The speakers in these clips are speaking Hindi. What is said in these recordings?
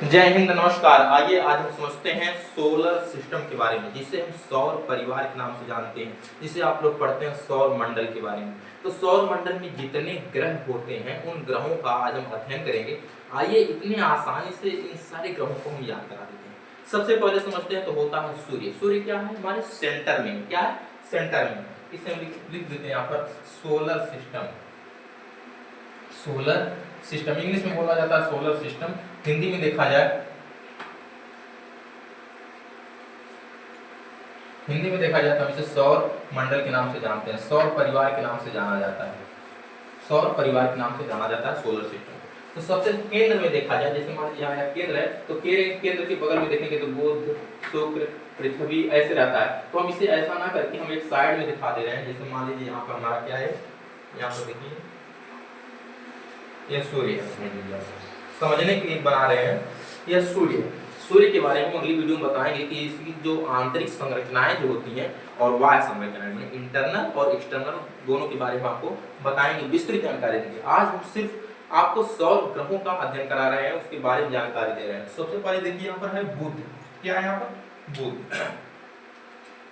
जय हिंद, नमस्कार। आइए आज हम समझते हैं सोलर सिस्टम के बारे में, जिसे हम सौर परिवार के नाम से जानते हैं, जिसे आप लोग पढ़ते हैं सौर मंडल के बारे में। तो सौर मंडल में जितने ग्रह होते हैं उन ग्रहों का आज हम अध्ययन करेंगे। आइए इतने आसानी से इन सारे ग्रहों को हम याद करा देते हैं। सबसे पहले समझते हैं तो होता है सूर्य। सूर्य क्या है? हमारे सेंटर में। क्या है? सेंटर में। इसे हम लिख देते हैं यहाँ पर solar system. Solar system English में बोला जाता है सोलर सिस्टम। हिंदी में देखा जाए, तो हम इसे सौर मंडल के नाम से जानते हैं, सौर परिवार के नाम से जाना जाता है। सौर परिवार के नाम से जाना जाता है सोलर सिस्टम। तो सबसे केंद्र में देखा जाए, जैसे मान लीजिए यहाँ केंद्र है, तो केंद्र के बगल में देखेंगे तो बुध, शुक्र, पृथ्वी ऐसे रहता है। तो हम इसे ऐसा ना करके हम एक साइड में दिखा दे रहे हैं। जैसे मान लीजिए यहाँ पर हमारा क्या है, यहाँ पर देखिए यह सूर्य है, समझने के लिए बना रहे हैं। यह सूर्य के बारे में अगली वीडियो में बताएंगे कि इसकी जो आंतरिक संरचनाएं जो होती हैं और बाह्य संरचनाएं, मतलब इंटरनल और एक्सटर्नल दोनों के बारे में आपको बताएंगे, विस्तृत जानकारी देंगे। आज हम सिर्फ आपको सौर ग्रहों का अध्ययन करा रहे हैं, उसके बारे में जानकारी दे रहे हैं। सबसे पहले देखिए यहाँ पर है बुध। क्या है यहाँ पर? बुध।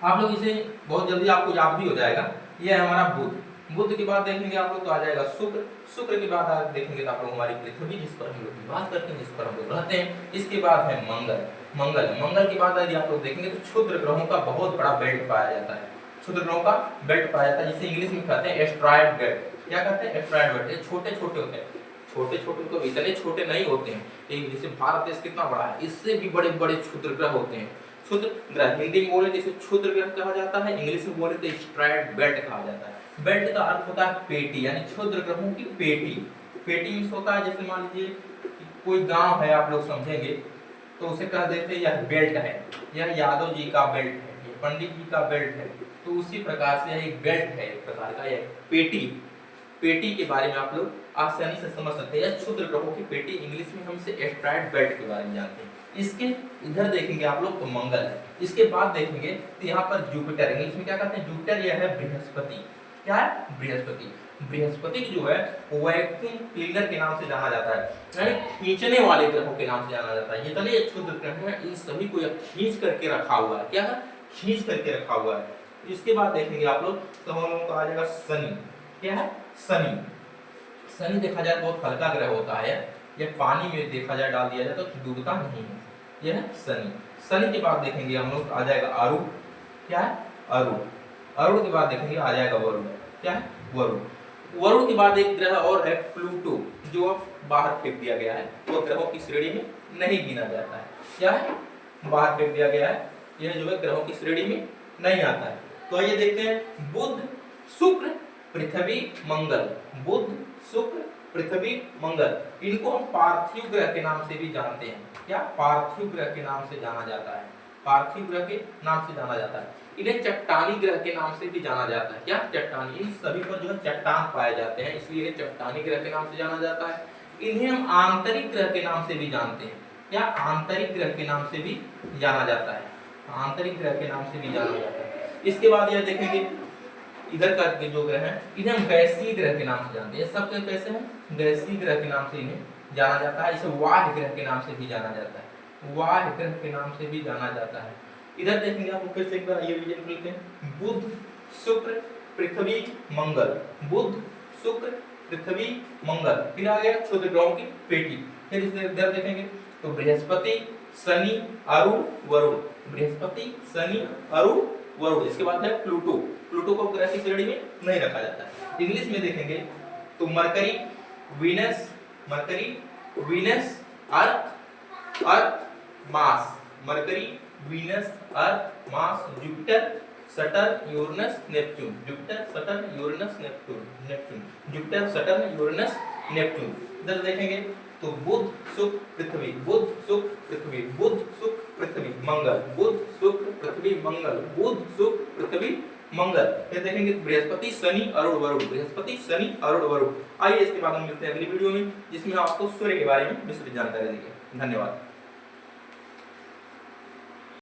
आप लोग इसे बहुत जल्दी आपको याद भी हो जाएगा। यह है हमारा बुध। बुध के बाद देखेंगे आप लोग तो आ जाएगा शुक्र। शुक्र के बाद आप देखेंगे तो आप लोग हमारी पृथ्वी, जिस पर हम लोग निवास करते हैं, जिस पर हम लोग रहते हैं। इसके बाद है मंगल के बाद यदि आप लोग देखेंगे तो क्षुद्र ग्रहों का बहुत बड़ा बेल्ट पाया जाता है। क्षुद्र ग्रहों का बेल्ट पाया जाता है, जिसे इंग्लिश में कहते हैं एस्ट्रॉयड बेल्ट। क्या कहते हैं? Asteroid belt. ये छोटे छोटे होते हैं, छोटे तो इतने छोटे नहीं होते हैं। एक जैसे भारत देश कितना बड़ा है, इससे भी बड़े बड़े क्षुद्र ग्रह होते हैं। क्षुद्र ग्रह हिंदी में बोले तो इसे क्षुद्र ग्रह कहा जाता है, इंग्लिश में बोले तो एस्ट्रॉयड बेल्ट कहा जाता है। बेल्ट का अर्थ होता है पेटी, यानी क्षुद्र ग्रहों की पेटी। पेटी में होता है, जैसे मान लीजिए कोई गांव है, आप लोग समझेंगे तो उसे कह देते हैं यह बेल्ट है, यह यादव जी का बेल्ट है, यह पंडित जी का बेल्ट है। तो उसी प्रकार से यह एक बेल्ट है, एक प्रकार का यह पेटी के बारे में आप लोग आसानी से समझ सकते हैं। यह क्षुद्र ग्रहों की पेटी, इंग्लिश में हम इसे एस्ट्रॉयड बेल्ट के बारे में जानते हैं। इसके इधर देखेंगे आप लोग तो मंगल है। इसके बाद देखेंगे तो यहाँ पर जुपिटर, इंग्लिश में क्या कहते हैं? जुपिटर। यह है बृहस्पति। क्या है? बृहस्पति। बृहस्पति जो है वैक्यूम क्लीनर के नाम से जाना जाता है, यानी खींचने वाले ग्रहों के नाम से जाना जाता है। जितने क्षुद्र ग्रह हैं इन सभी को यह खींच करके रखा हुआ है। क्या है? खींच करके रखा हुआ है। इसके बाद देखेंगे आप लोग तो हम लोगों का आ जाएगा शनि। क्या है? शनि देखा जाए बहुत हल्का ग्रह होता है। यह पानी में देखा जाए डाल दिया जाए तो डूबता नहीं है। यह है शनि के बाद देखेंगे हम लोग आ जाएगा अरुण। क्या है? अरुण के बाद देखेंगे आ जाएगा वरुण। क्या है? वरुण के बाद एक ग्रह और है प्लूटो, जो अब बाहर फेंक दिया गया है, वो ग्रहों की श्रेणी में नहीं गिना जाता है। क्या है? बाहर फेंक दिया गया है, यह जो है ग्रहों की श्रेणी में नहीं आता है। तो आइए देखते हैं बुध, शुक्र, पृथ्वी, मंगल। बुध, शुक्र, पृथ्वी, मंगल, इनको हम पार्थिव ग्रह के नाम से भी जानते हैं। क्या? पार्थिव ग्रह के नाम से जाना जाता है। पार्थिव ग्रह के नाम से जाना जाता है। इन्हें चट्टानी ग्रह के नाम से भी जाना जाता है। क्या? चट्टानी। इन सभी पर जो है चट्टान पाए जाते हैं, इसलिए इन्हें चट्टानी ग्रह के नाम से जाना जाता है। इन्हें हम आंतरिक ग्रह के नाम से भी जानते हैं। क्या? आंतरिक ग्रह के नाम से भी जाना जाता है। आंतरिक ग्रह के नाम से भी जाना जाता है। इसके बाद यह देखेंगे इधर का जो ग्रह है, इन्हें हम गैसीय ग्रह के नाम से जानते हैं। सब कैसे हैं? गैसीय ग्रह के नाम से इन्हें जाना जाता है। इसे वाह्य ग्रह के नाम से भी जाना जाता है। वाह्य ग्रह के नाम से भी जाना जाता है। इधर देखेंगे आपको फिर से एक बार ये रिवीजन करते हैं। बुध, शुक्र, पृथ्वी, मंगल। बुध, शुक्र, पृथ्वी, मंगल। फिर आ गया क्षुद्र ग्रहों की पेटी। फिर इधर देखेंगे तो बृहस्पति, शनि, अरुण, वरुण। बृहस्पति, शनि, अरुण, वरुण। इसके बाद है प्लूटो। प्लूटो को ग्रह की श्रेणी में नहीं रखा जाता है। इंग्लिश में देखेंगे तो Mercury, Venus, Earth, Mars. Mercury, Venus, Earth, Mars, Jupiter, Saturn, Uranus, Neptune. Jupiter, Saturn, Uranus, Neptune. Jupiter, Saturn, Uranus, Neptune. इधर देखेंगे तो बुध, शुक्र, पृथ्वी, बुध, शुक्र, पृथ्वी, बुध, शुक्र, पृथ्वी, मंगल। बुध, शुक्र, पृथ्वी, मंगल। बुध, शुक्र, पृथ्वी, मंगल। फिर देखेंगे बृहस्पति, शनि, अरुण, वरुण। बृहस्पति, शनि, अरुण, वरुण। आइए इसके बाद हम मिलते हैं अगली वीडियो में, जिसमें आपको सूर्य के बारे में विस्तृत जानकारी देंगे। धन्यवाद।